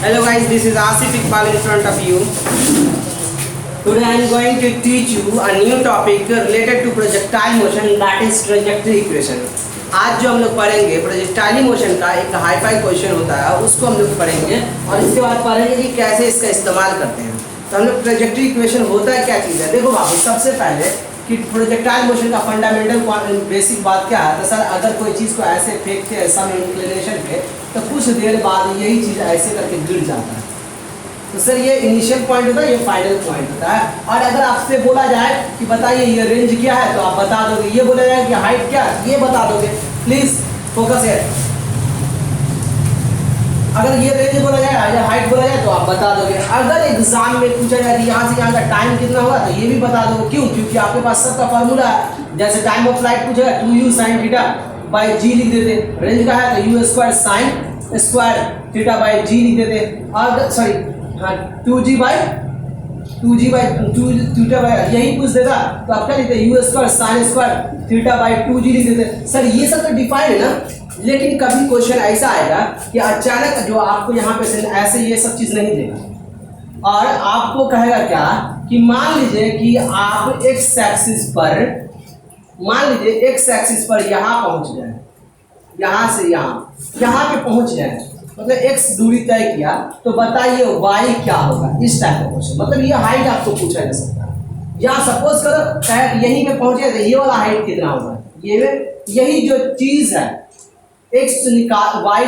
Hello guys, this is Asif Iqbal in front of you. Today I am going to teach you a new topic related to projectile motion, that is trajectory equation. आज जो हम लोग पढ़ेंगे projectile motion का एक hi-fi question होता है, उसको हम लोग पढ़ेंगे और इसके बाद पढ़ेंगे कि कैसे इसका इस्तेमाल करते हैं। तो हम लोग ट्रैजेक्टरी इक्वेशन होता है क्या चीज़ है। देखो बाबू, सबसे पहले कि प्रोजेक्टाइल मोशन का फंडामेंटल बेसिक बात क्या है। तो सर अगर कोई चीज़ को ऐसे फेंकते हैं सम इंक्लिनेशन पे, तो कुछ देर बाद यही चीज़ ऐसे करके गिर जाता है। तो सर ये इनिशियल पॉइंट होता है, ये फाइनल पॉइंट होता है। और अगर आपसे बोला जाए कि बताइए ये रेंज क्या है, तो आप बता दोगे। ये बोला जाए कि हाइट क्या है, ये बता दोगे। प्लीज फोकस है। अगर ये रेंज बोला जाए या हाइट बोला जाए तो आप बता दोगे। अगर एग्जाम में पूछा जाए कि यहाँ से यहाँ का टाइम कितना हुआ, तो ये भी बता दोगे। क्यों? क्योंकि आपके पास सबका फॉर्मूला है। जैसे टाइम ऑफ फ्लाइट पूछेगा 2u sin theta by g लिख देते। रेंज का है तो u square sin square theta by g लिख देते। और सॉरी हाँ 2g बाई थीटा बाई यही पूछ देगा तो आप क्या लिखते हैं, u square sin square theta by 2g लिख देते। सर ये सब तो डिफाइंड है ना, लेकिन कभी क्वेश्चन ऐसा आएगा कि अचानक जो आपको यहाँ पे ऐसे ये सब चीज़ नहीं देगा और आपको कहेगा क्या कि मान लीजिए कि आप एक्स एक्सिस पर यहाँ पहुँच जाए, यहाँ से यहाँ पे पहुँच जाए, मतलब x दूरी तय किया, तो बताइए y क्या होगा। इस टाइप का क्वेश्चन, मतलब ये हाइट आपको पूछा जा सकता है। या सपोज करो यहीं पे पहुंचे तो ये वाला हाइट कितना होगा, यही जो चीज है y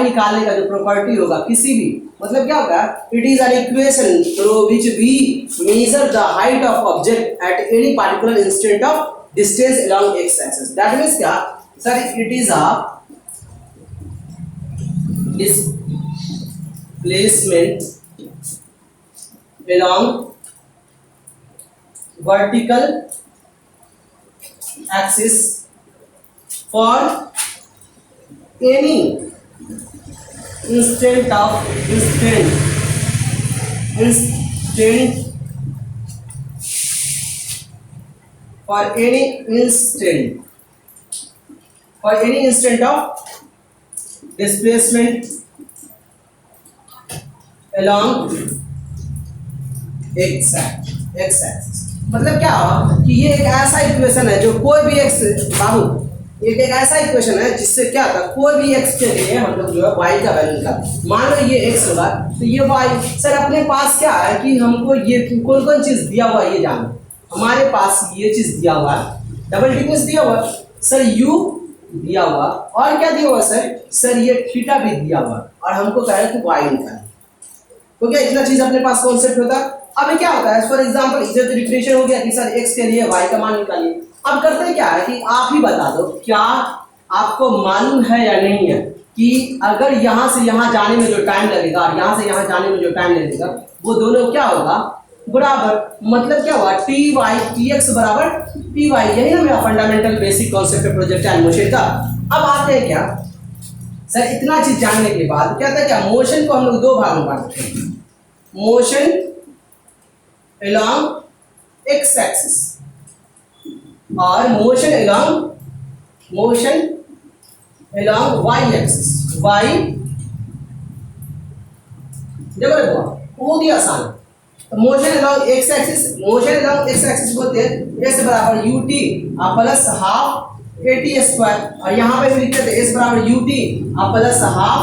निकालने का जो प्रॉपर्टी होगा किसी भी, मतलब क्या होगा, it is an equation through which we measure the height of object at any particular instant of distance along x axis. That means क्या sir, it is a displacement along vertical axis for any instant of displacement along x axis। मतलब क्या हुआ कि ये एक ऐसा equation है जो कोई भी x बाबू, एक ऐसा इक्वेशन है जिससे क्या होता है, कोई भी x के लिए हम लोग जो है y का वैल्यू निकालते। मान लो ये x होगा तो ये y। सर अपने पास क्या है कि हमको ये कौन कौन चीज दिया हुआ है ये जानो। हमारे पास ये चीज दिया हुआ है, डबल डिग्री दिया हुआ सर, u दिया हुआ और क्या दिया हुआ सर ये थीटा भी दिया हुआ और हमको कह रहे हैं कि y निकाल। तो क्या इतना चीज अपने पास कॉन्सेप्ट होता है। अब क्या होता है, फॉर एग्जांपल इधर तो डिफरेंशियल हो गया कि सर x के लिए y का मान निकालिए। अब करते हैं क्या है कि आप ही बता दो, क्या आपको मालूम है या नहीं है कि अगर यहाँ से यहाँ जाने में जो टाइम लगेगा और यहाँ से यहाँ जाने में जो टाइम लगेगा वो दोनों क्या होगा, बराबर। मतलब क्या हुआ, टी वाई टी एक्स बराबर टी वाई। यही ना मेरा फंडामेंटल बेसिक कॉन्सेप्ट है प्रोजेक्टाइल मोशन का। अब आते हैं क्या सर, इतना चीज जानने के बाद क्या था, क्या मोशन को हम लोग दो भाग में बांटते हैं, मोशन अलोंग एक्स एक्सिस और motion along Y axis. Y देखो बहुत ही आसान है। तो मोशन अलोंग एक्स एक्सिस बोलते हैं एस बराबर U T plus half A T square, और यहाँ पे भी लिखते थे एस बराबर U T plus half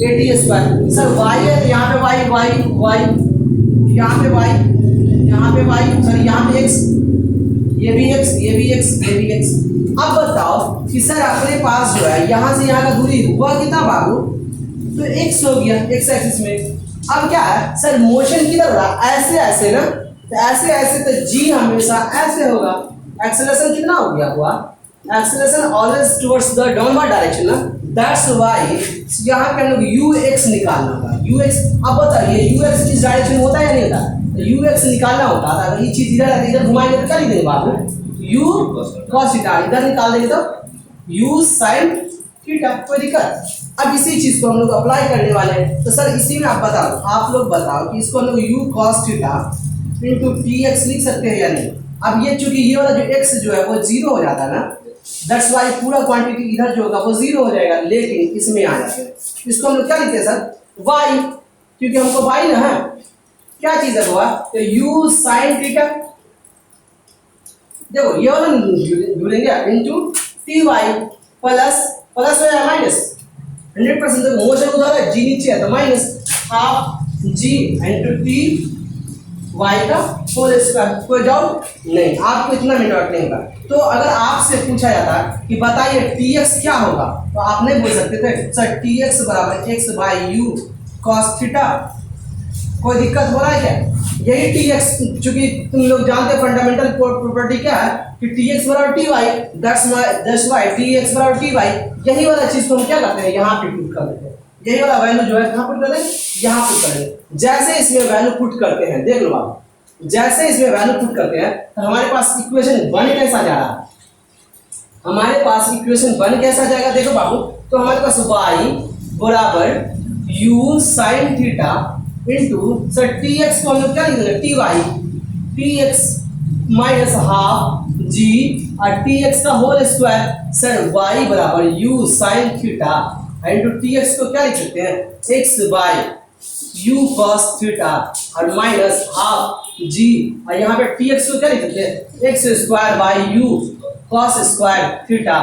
A T square. Sir Y है तो यहाँ पे वाई, यहाँ पे वाई, सर यहाँ पे एक्स, ये भी एक्स। अब बताओ कि सर अपने पास जो है यहाँ से यहाँ का दूरी हुआ कितना बाबू, तो एक्स हो गया एक्स एक्सिस में। अब क्या है सर, मोशन किधर हो रहा, ऐसे ना, तो ऐसे तो जी हमेशा ऐसे होगा। एक्सेलरेशन कितना हो गया हुआ, acceleration always towards the downward direction ना। दैट्स व्हाई यहाँ पे हम लोग यू एक्स निकालना होगा। यू एक्स, अब बताइए यू एक्स किस डायरेक्शन में होता है या नहीं होता, तो यू एक्स निकालना होता है। अगर ये चीज इधर घुमाएंगे तो क्या लिख देंगे बाबू, यू कॉस थीटा, इधर निकाल देंगे तो यू साइन थीटा। कोई दिक्कत। अब इसी चीज को हम लोग अप्लाई करने वाले हैं। तो सर इसी में आप लोग बताओ कि इसको हम लोग you cos theta into t x लिख सकते हैं या नहीं। अब ये चूंकि ये वाला जो एक्स जो है वो जीरो हो जाता है ना, दैट्स वाई पूरा क्वांटिटी इधर जो होगा वो जीरो हो जाएगा, लेकिन इसमें आ जाते हैं। इसको हम लोग क्या लिखते हैं सर, वाई। क्योंकि हमको बाई ना है, क्या चीज है हुआ, तो यू साइन थीटा, देखो ये वाला जुड़ेंगे into T Y plus plus है माइनस 100%, देखो मोशन उधर है, जी नीचे है तो minus half G into T Y का होल स्क्वायर। कोई डाउट नहीं, आपको इतना भी डाउट नहीं होगा। तो अगर आपसे पूछा जाता कि बताइए टी एक्स क्या होगा, तो आप नहीं बोल सकते थे सर टी एक्स बराबर x by you cos theta. कोई दिक्कत हो रहा है क्या? यही टी एक्स, चूंकि तुम लोग जानते हैं फंडामेंटल प्रॉपर्टी क्या है कि टी एक्स बराबर टी वाई, दस वाई टी एक्स बराबर टी वाई, यही वाला चीज को हम क्या करते हैं यहाँ पे पुट कर देते हैं। यही वाला वैल्यू जो है कहाँ पुट कर दें, यहाँ पुट कर दें। जैसे इसमें वैल्यू पुट करते हैं, देख लो आप, जैसे इसमें वैल्यू पुट करते हैं तो हमारे पास इक्वेशन बन कैसा जा रहा है, हमारे पास इक्वेशन बन कैसा जाएगा, देखो बाबू, तो हमारे पास y बराबर u sin theta into sir t x को हम लोग क्या लिख देंगे, t y, t x minus half g और टी एक्स का होल स्क्वायर। सर y बराबर u sin theta into t x को क्या लिख सकते हैं, x by u cos theta और माइनस हाफ जी, और यहाँ पे टी एक्स को क्या लिख सकते हैं, x square by you cos square theta.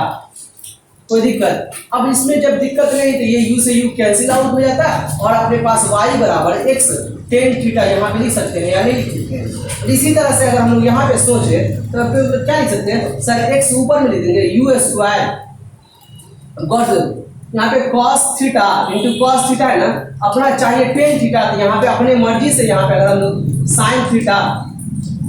कोई दिक्कत? अब इसमें जब दिक्कत नहीं तो ये u से u कैंसिल आउट हो जाता है और अपने पास y बराबर x टेन थीटा यहाँ पे लिख सकते हैं या नहीं लिख सकते हैं। और इसी तरह से अगर हम लोग यहाँ पे सोचे तो फिर क्या लिख सकते हैं, सर x ऊपर में लिख देंगे u स्क्वायर गॉट यहाँ पे cos theta into cos theta है ना, अपना चाहिए टेन थीटा, तो यहाँ पे अपने मर्जी से यहाँ पे अगर हम लोग साइन थीटा,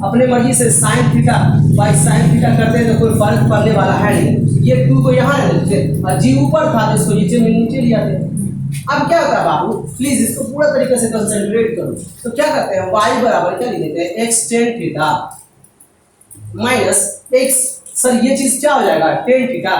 अपने मर्जी से sine theta by sine theta करते हैं तो कोई फर्क पड़ने वाला है नहीं। ये टू को यहाँ रख देते और जी ऊपर था तो इसको नीचे में नीचे ले आते। अब क्या होता है बाबू, प्लीज इसको पूरा तरीके से कंसंट्रेट करो। तो क्या करते हैं, y बराबर क्या लिख देते हैं, x tan theta minus x, sir ये चीज क्या हो जाएगा, टेन थीटा